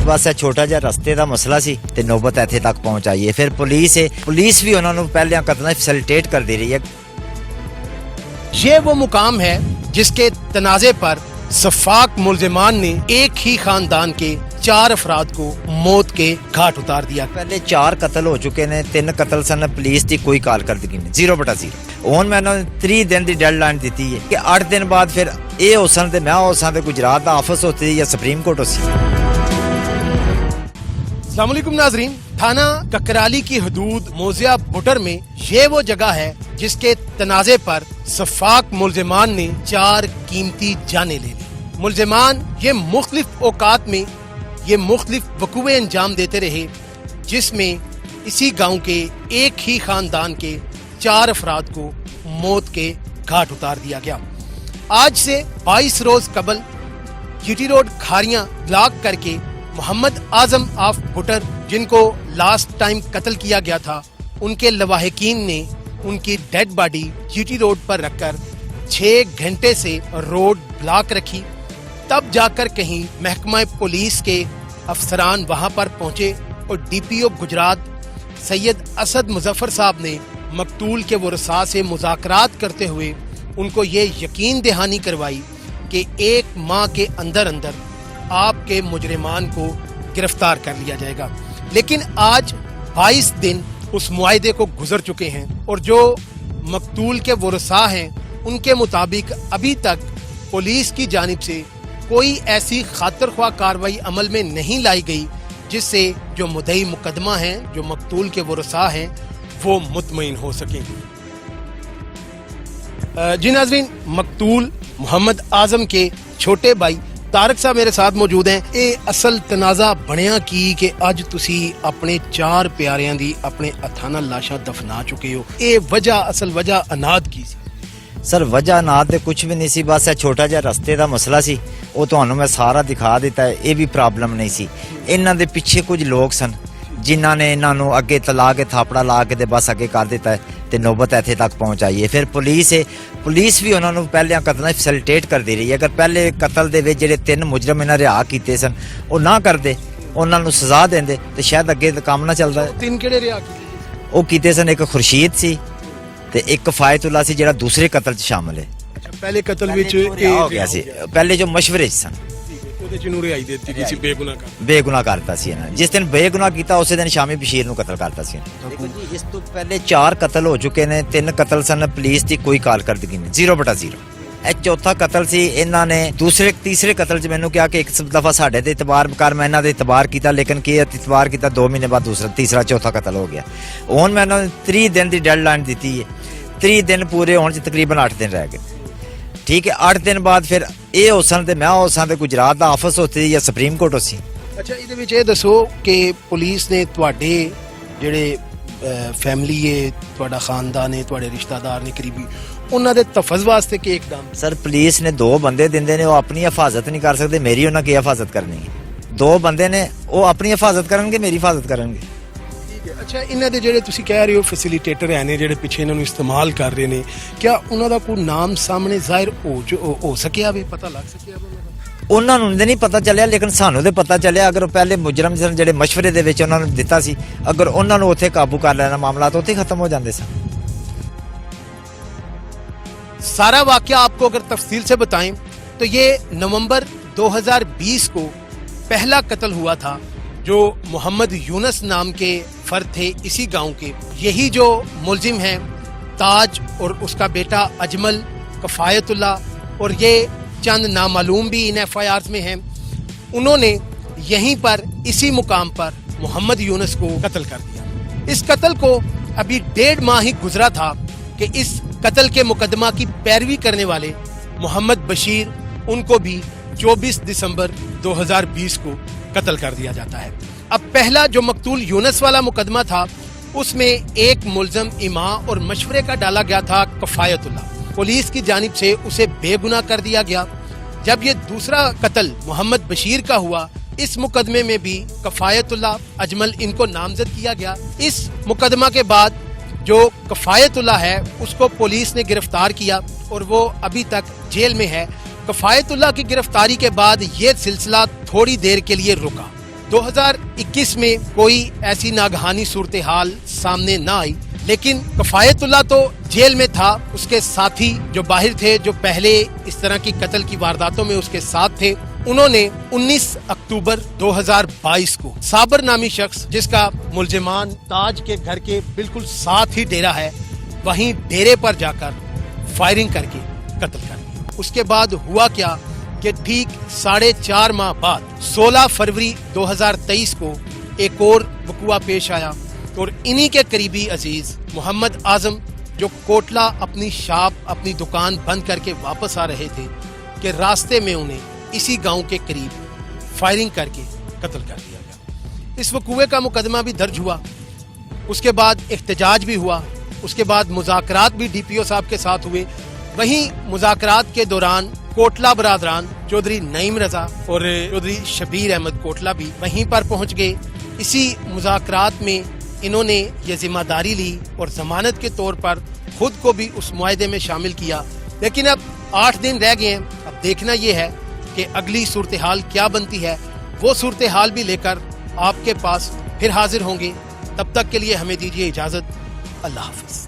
बस छोटा जिहा रस्ते का मसला सी ते नौबत इत्थे तक पहुंचाई है। फिर पुलिस भी उन्होंने पहले कतल फैसिलिटेट कर दे रही है। ये वो मुकाम है जिसके तनाजे पर सफाक मुल्जिमान ने एक ही खानदान के 4 अफराद को मौत के घाट उतार दिया। पहले 4 कतल हो चुके ने, 3 कतल सन, पुलिस की कोई कारकर्दगी नहीं, 0/0। हुण मैंने 3 दिन की डेडलाइन दी है कि 8 दिन बाद फिर ये हो सन ते मैं हो सन ते गुजरात का ऑफिस होती या सुप्रीम कोर्ट हो सी। अस्सलाम वालेकुम नाजरीन, थाना ककराली की हदूद मोजिया बुटर में ये वो जगह है जिसके तनाजे पर सफाक मुल्जिमान ने 4 कीमती जानें ले ली। मुल्जिमान ये मुख्तलिफ औकात में ये मुख्तलिफ वक़ूए अंजाम देते रहे, जिसमें इसी गांव के एक ही खानदान के 4 अफराद को मौत के घाट उतार दिया गया। आज से 22 रोज कबल जीटी रोड खारियां ब्लॉक करके मोहम्मद आजम ऑफ बुटर, जिनको लास्ट टाइम कत्ल किया गया था, उनके लवाहिकीन ने उनकी डेड बॉडी जीटी रोड पर रखकर 6 घंटे से रोड ब्लॉक रखी। तब जाकर कहीं महकमा पुलिस के अफसरान वहां पर पहुंचे और डीपीओ गुजरात सैयद असद मुजफ्फर साहब ने मकतूल के वरसा से मुज़ाकरात करते हुए उनको ये यकीन दहानी करवाई कि 1 माह के अंदर अंदर आपके मुजरिमान को गिरफ्तार कर लिया जाएगा। लेकिन आज 22 दिन उस मुआहदे को गुजर चुके हैं और जो मकतूल के वरसा हैं उनके मुताबिक अभी तक पुलिस की जानिब से कोई ऐसी खातिरख्वाह कार्रवाई अमल में नहीं लाई गई जिससे जो मुद्दई मुकदमा हैं, जो मकतूल के वरसा हैं, वो मुतमईन हो सकें। जी नाज़रीन, मकतूल मोहम्मद आजम के छोटे भाई तारक साहब मेरे साथ मौजूद हैं। ये असल तनाज़ा बनया की कि अज तुसी अपने 4 प्यारियां दी अपने हत्थां नाल लाशां दफना चुके हो। ये असल वजह अनाद की सी? सर वजह अनाद ते कुछ भी नहीं सी, बस छोटा जिहा रस्ते का मसला सी, वो तुहानू मैं सारा दिखा दिता है। ये भी प्रॉब्लम नहीं सी। इन्हां दे पिछे कुछ लोग सन जिन्हां ने इन्हां नू अगे तला के थापड़ा ला के ते बस अगे कर दिता है ते नौबत इत्थे तक पहुंचाई है। फिर पुलिस भी उन्होंने पहले कतल फैसिलिटेट कर दे रही है। अगर पहले कतल दे विच जिहड़े 3 मुजरम इन्हां रिहा कीते सन वो ना करदे, उन्हां नू सज़ा देंदे ते शायद अगे काम ना चलदा। 3 किहड़े रिहा कीते? वो कीते सन, एक खुर्शीद सी ते एक फायतुल्ला सी जिहड़ा दूसरे कतल च शामिल है। पहले कतल विच हो गया सी, पहले जो मशवरे सन ਉਹਦੇ ਚ ਨੂੰ ਰਿਹਾਈ ਦਿੱਤੀ ਗਈ ਸੀ ਬੇਗੁਨਾਹ ਕਰਤਾ ਸੀ ਇਹਨਾਂ। ਜਿਸ ਦਿਨ ਬੇਗੁਨਾਹ ਕੀਤਾ ਉਸੇ ਦਿਨ ਸ਼ਾਮੀ ਬਸ਼ੀਰ ਨੂੰ ਕਤਲ ਕਰਤਾ ਸੀ। ਦੇਖੋ ਜੀ, ਇਸ ਤੋਂ ਪਹਿਲੇ 4 ਕਤਲ ਹੋ ਚੁੱਕੇ ਨੇ, 3 ਕਤਲ ਸਨ, ਪੁਲਿਸ ਦੀ ਕੋਈ ਕਾਰਕਰਦਗੀ ਨਹੀਂ, 0/0। ਇਹ ਚੌਥਾ ਕਤਲ ਸੀ। ਇਹਨਾਂ ਨੇ ਤੀਸਰੇ ਕਤਲ 'ਚ ਮੈਨੂੰ ਕਿਹਾ ਕਿ ਇੱਕ ਦਫਾ ਸਾਡੇ ਤੇ ਇਤਬਾਰ ਕਰ, ਮੈਂ ਇਹਨਾਂ ਦੇ ਇਤਬਾਰ ਕੀਤਾ, ਲੇਕਿਨ ਕੀ ਇਤਬਾਰ ਕੀਤਾ 2 ਮਹੀਨੇ ਬਾਅਦ ਤੀਸਰਾ ਚੌਥਾ ਕਤਲ ਹੋ ਗਿਆ। ਹੁਣ ਮੈਨੂੰ 30 ਦਿਨ ਦੀ ਡੈਡਲਾਈਨ ਦਿੱਤੀ ਹੈ। 30 दिन पूरे होने तकरीबन 8 दिन रह गए। ठीक है, 8 दिन बाद फिर ये हो सन ते मैं हो सन ते गुजरात का ऑफिस होती या सुप्रीम कोर्ट हो सी। अच्छा, ਇਹਦੇ ਵਿੱਚ ਇਹ ਦੱਸੋ ਕਿ ਪੁਲਿਸ ਨੇ ਤੁਹਾਡੇ ਜਿਹੜੇ ਫੈਮਿਲੀ ਹੈ, ਤੁਹਾਡਾ ਖਾਨਦਾਨ ਹੈ, ਤੁਹਾਡੇ ਰਿਸ਼ਤੇਦਾਰ ਨੇ ਕਰੀਬੀ, ਉਹਨਾਂ ਦੇ ਤਫਜ਼ ਵਾਸਤੇ ਕੀ ਇਕਦਾਮ? सर पुलिस ने 2 बंदे दिंदे ने, वो अपनी हिफाजत नहीं कर सकते, मेरी उन्होंने की हिफाजत करनी है। 2 बंदे ने, वो अपनी हिफाजत करेंगे, मेरी हिफाजत करेंगे। अच्छा, ਇਹਨਾਂ ਦੇ ਜਿਹੜੇ ਤੁਸੀਂ ਕਹਿ ਰਹੇ ਹੋ ਫੈਸਿਲਿਟੇਟਰ ਹੈ ਨੇ ਜਿਹੜੇ ਪਿੱਛੇ ਇਹਨਾਂ ਨੂੰ ਇਸਤੇਮਾਲ ਕਰ ਰਹੇ ਨੇ, ਕਿਆ ਉਹਨਾਂ ਦਾ ਕੋਈ ਨਾਮ ਸਾਹਮਣੇ ਜ਼ਾਹਿਰ ਹੋ ਸਕਿਆ ਵੇ, ਪਤਾ ਲੱਗ ਸਕਿਆ ਵੇ? ਉਹਨਾਂ ਨੂੰ ਨਹੀਂ ਪਤਾ ਚੱਲਿਆ, ਲੇਕਿਨ ਸਾਨੂੰ ਤੇ ਪਤਾ ਚੱਲਿਆ। ਅਗਰ ਪਹਿਲੇ ਮੁਜਰਮ ਸਨ ਜਿਹੜੇ ਮਸ਼ਵਰੇ ਦੇ ਵਿੱਚ ਉਹਨਾਂ ਨੂੰ ਦਿੱਤਾ ਸੀ, ਅਗਰ ਉਹਨਾਂ ਨੂੰ ਉੱਥੇ ਕਾਬੂ ਕਰ ਲੈਣਾ ਮਾਮਲਾ ਤਾਂ ਉੱਥੇ ਖਤਮ ਹੋ ਜਾਂਦੇ ਸਨ। सारा वाकया आपको अगर तफसील से बताएं तो ये नवंबर 2020 को पहला कत्ल हुआ था। जो मोहम्मद यूनस नाम के फर्द थे इसी गांव के, यही जो मुलजिम हैं ताज और उसका बेटा अजमल, कफायतुल्ला और ये चंद नामालूम भी इन FIRs में हैं, उन्होंने यहीं पर इसी मुकाम पर मोहम्मद यूनस को कत्ल कर दिया। इस कत्ल को अभी 1.5 माह ही गुजरा था कि इस कत्ल के मुकदमा की पैरवी करने वाले मोहम्मद बशीर, उनको भी 24 दिसंबर 2020 को कत्ल कर दिया जाता है। अब पहला जो मकतूल यूनस वाला मुकदमा था उसमें एक मुल्ज़म इमा और मशवरे का डाला गया था कफायतुल्ला, पुलिस की जानिब से उसे बेगुनाह कर दिया गया। जब ये दूसरा कत्ल मोहम्मद बशीर का हुआ, इस मुकदमे में भी कफायतुल्ला, अजमल, इनको नामजद किया गया। इस मुकदमा के बाद जो कफायतुल्ला है उसको पुलिस ने गिरफ्तार किया और वो अभी तक जेल में है। कफायतुल्ला की गिरफ्तारी के बाद ये सिलसिला थोड़ी देर के लिए रुका। 2021 में कोई ऐसी नागहानी सूरत हाल सामने ना आई, लेकिन कफायतुल्लाह तो जेल में था, उसके साथी जो बाहर थे, जो पहले इस तरह की कत्ल की वारदातों में उसके साथ थे, उन्होंने 19 अक्टूबर 2022 को साबर नामी शख्स, जिसका मुलजिमान ताज के घर के बिल्कुल साथ ही डेरा है, वहीं डेरे पर जाकर फायरिंग करके कत्ल कर दिया। उसके बाद हुआ क्या कि ठीक 4.5 माह बाद 16 फरवरी 2023 को एक और वकुआ पेश आया और इन्हीं के करीबी अजीज मोहम्मद आजम, जो कोटला अपनी शॉप, अपनी दुकान बंद करके वापस आ रहे थे, कि रास्ते में उन्हें इसी गांव के करीब फायरिंग करके कत्ल कर दिया गया। इस वकुए का मुकदमा भी दर्ज हुआ, उसके बाद एहतजाज भी हुआ, उसके बाद मुज़ाकरात भी डीपीओ साहब के साथ हुए। वहीं मुज़ाकरात के दौरान कोटला बरादरान चौधरी नईम रजा और चौधरी शबीर अहमद कोटला भी वहीं पर पहुंच गए। इसी मुज़ाकरात में इन्होंने ये जिम्मेदारी ली और जमानत के तौर पर खुद को भी उस मुआहदे में शामिल किया। लेकिन अब 8 दिन रह गए हैं, अब देखना ये है कि अगली सूरत हाल क्या बनती है। वो सूरत हाल भी लेकर आपके पास फिर हाजिर होंगे। तब तक के लिए हमें दीजिए इजाजत। अल्लाह हाफिज।